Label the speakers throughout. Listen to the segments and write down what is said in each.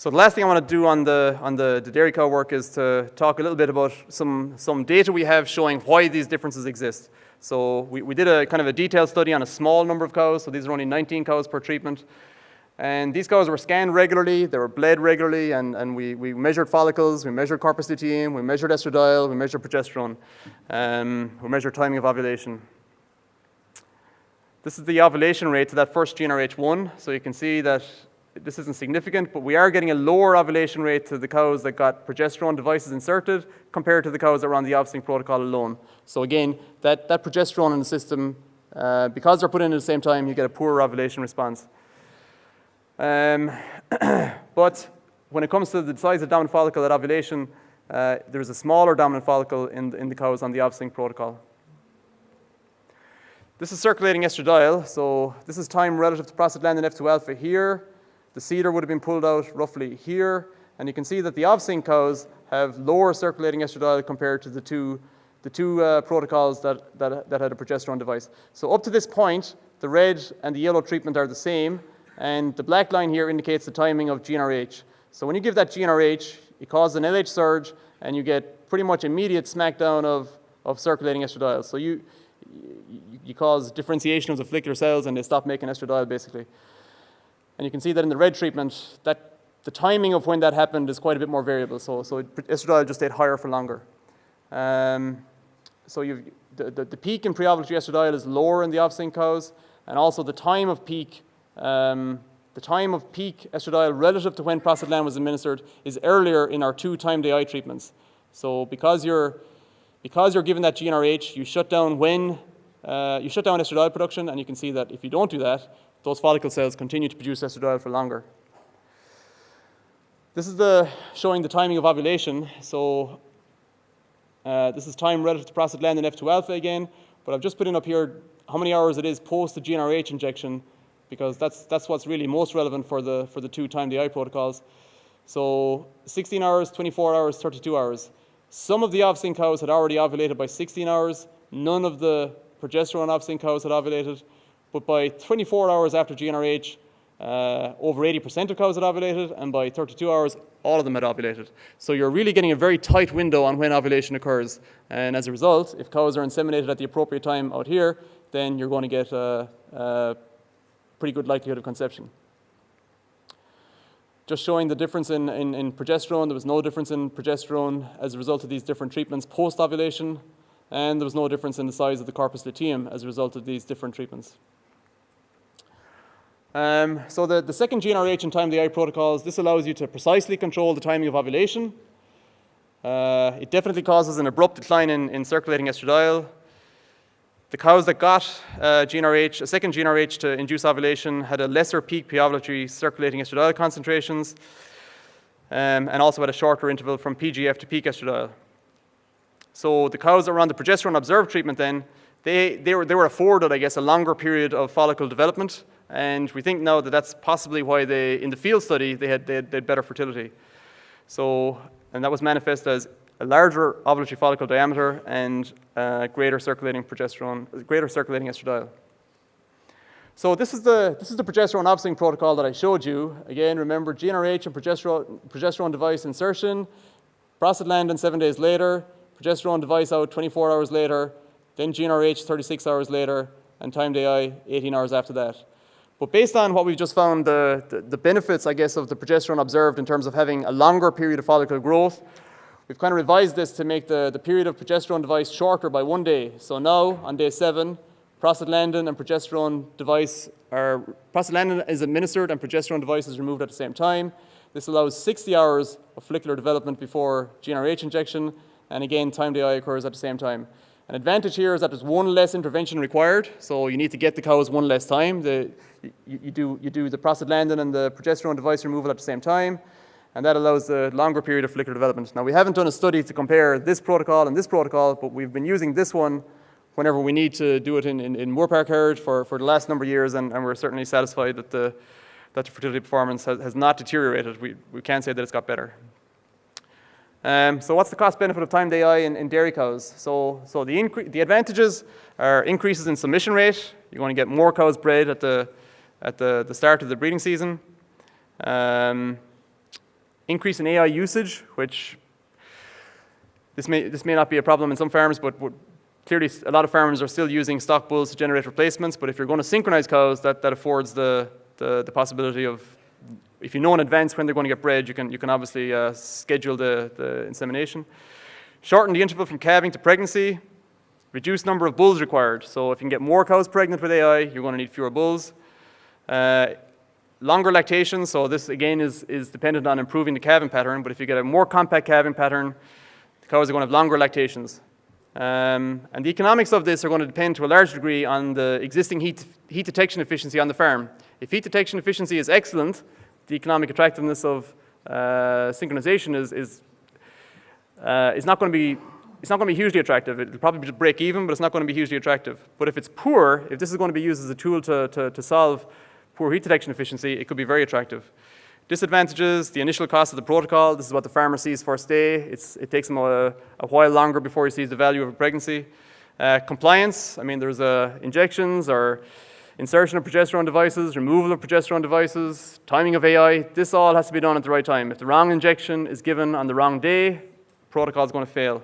Speaker 1: So the last thing I want to do on the dairy cow work is to talk a little bit about some data we have showing why these differences exist. So we did a kind of a detailed study on a small number of cows, so these are only 19 cows per treatment. And these cows were scanned regularly, they were bled regularly, and we measured follicles, we measured corpus luteum, we measured estradiol, we measured progesterone, we measured timing of ovulation. This is the ovulation rate to that first GnRH1, so you can see that this isn't significant, but we are getting a lower ovulation rate to the cows that got progesterone devices inserted compared to the cows that were on the OVSync protocol alone. So again, that progesterone in the system, because they're put in at the same time, you get a poorer ovulation response. But when it comes to the size of dominant follicle at ovulation, there's a smaller dominant follicle in the cows on the OVSync protocol. This is circulating estradiol, so this is time relative to prostaglandin F2 alpha here. The cedar would have been pulled out roughly here, and you can see that the OVSync cows have lower circulating estradiol compared to the two protocols that had a progesterone device. So up to this point, the red and the yellow treatment are the same, and the black line here indicates the timing of GnRH. So when you give that GnRH, it causes an LH surge, and you get pretty much immediate smackdown of circulating estradiol. So you cause differentiation of the follicular cells, and they stop making estradiol, basically. And you can see that in the red treatment, that the timing of when that happened is quite a bit more variable. So estradiol just stayed higher for longer. So the peak in pre-ovulatory estradiol is lower in the OVSync cows, and also the time of peak estradiol relative to when prostaglandin was administered is earlier in our 2 time-day eye treatments. So because you're given that GnRH, you shut down estradiol production, and you can see that if you don't do that, those follicle cells continue to produce estradiol for longer. This is showing the timing of ovulation. So this is time relative to prostaglandin F2 alpha again, but I've just put in up here how many hours it is post the GnRH injection, because that's what's really most relevant for the 2 time-day eye protocols. So 16 hours, 24 hours, 32 hours. Some of the OVSync cows had already ovulated by 16 hours. None of the progesterone OVSync cows had ovulated. But by 24 hours after GnRH, over 80% of cows had ovulated, and by 32 hours, all of them had ovulated. So you're really getting a very tight window on when ovulation occurs. And as a result, if cows are inseminated at the appropriate time out here, then you're going to get a pretty good likelihood of conception. Just showing the difference in progesterone. There was no difference in progesterone as a result of these different treatments post-ovulation, and there was no difference in the size of the corpus luteum as a result of these different treatments. So the second GnRH and time-of-the eye protocols, this allows you to precisely control the timing of ovulation. It definitely causes an abrupt decline in circulating estradiol. The cows that got a second GnRH to induce ovulation had a lesser peak pre-ovulatory circulating estradiol concentrations, and also had a shorter interval from PGF to peak estradiol. So the cows that were on the progesterone observed treatment then, they were afforded, I guess, a longer period of follicle development. And we think now that that's possibly why in the field study, they had better fertility. So, and that was manifest as a larger ovulatory follicle diameter and greater circulating estradiol. So this is the progesterone OVSync protocol that I showed you. Again, remember GnRH and progesterone device insertion, prostaglandin 7 days later, progesterone device out 24 hours later, then GnRH 36 hours later, and time-day eye 18 hours after that. But based on what we've just found, the benefits, I guess, of the progesterone observed in terms of having a longer period of follicle growth, we've kind of revised this to make the period of progesterone device shorter by 1 day. So now, on day 7, prostaglandin and prostaglandin is administered and progesterone device is removed at the same time. This allows 60 hours of follicular development before GnRH injection, and again, time-day eye occurs at the same time. An advantage here is that there's one less intervention required, so you need to get the cows one less time. You do the prostaglandin and the progesterone device removal at the same time, and that allows the longer period of follicular development. Now, we haven't done a study to compare this protocol and this protocol, but we've been using this one whenever we need to do it in Moore Park herd for the last number of years, and we're certainly satisfied that the fertility performance has not deteriorated. We can't say that it's got better. So what's the cost benefit of time-day eye in dairy cows? So the advantages are increases in submission rate. You're going to get more cows bred at the start of the breeding season. increase in AI usage, which this may not be a problem in some farms, but clearly a lot of farmers are still using stock bulls to generate replacements. But if you're going to synchronize cows, that affords the possibility of, if you know in advance when they're going to get bred, you can obviously schedule the insemination. Shorten the interval from calving to pregnancy. Reduce number of bulls required. So if you can get more cows pregnant with AI, you're going to need fewer bulls. Longer lactation. So this again is dependent on improving the calving pattern. But if you get a more compact calving pattern, the cows are going to have longer lactations. And the economics of this are going to depend to a large degree on the existing heat detection efficiency on the farm. If heat detection efficiency is excellent, the economic attractiveness of synchronization is not going to be hugely attractive. It'll probably just break even, but it's not going to be hugely attractive. But if it's poor, if this is going to be used as a tool to solve poor heat detection efficiency, it could be very attractive. Disadvantages, the initial cost of the protocol. This is what the farmer sees first day. It takes him a while longer before he sees the value of a pregnancy. Compliance, I mean, there's injections or insertion of progesterone devices, removal of progesterone devices, timing of AI. This all has to be done at the right time. If the wrong injection is given on the wrong day, the protocol is going to fail.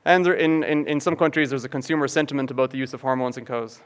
Speaker 1: And in some countries, there's a consumer sentiment about the use of hormones in cows.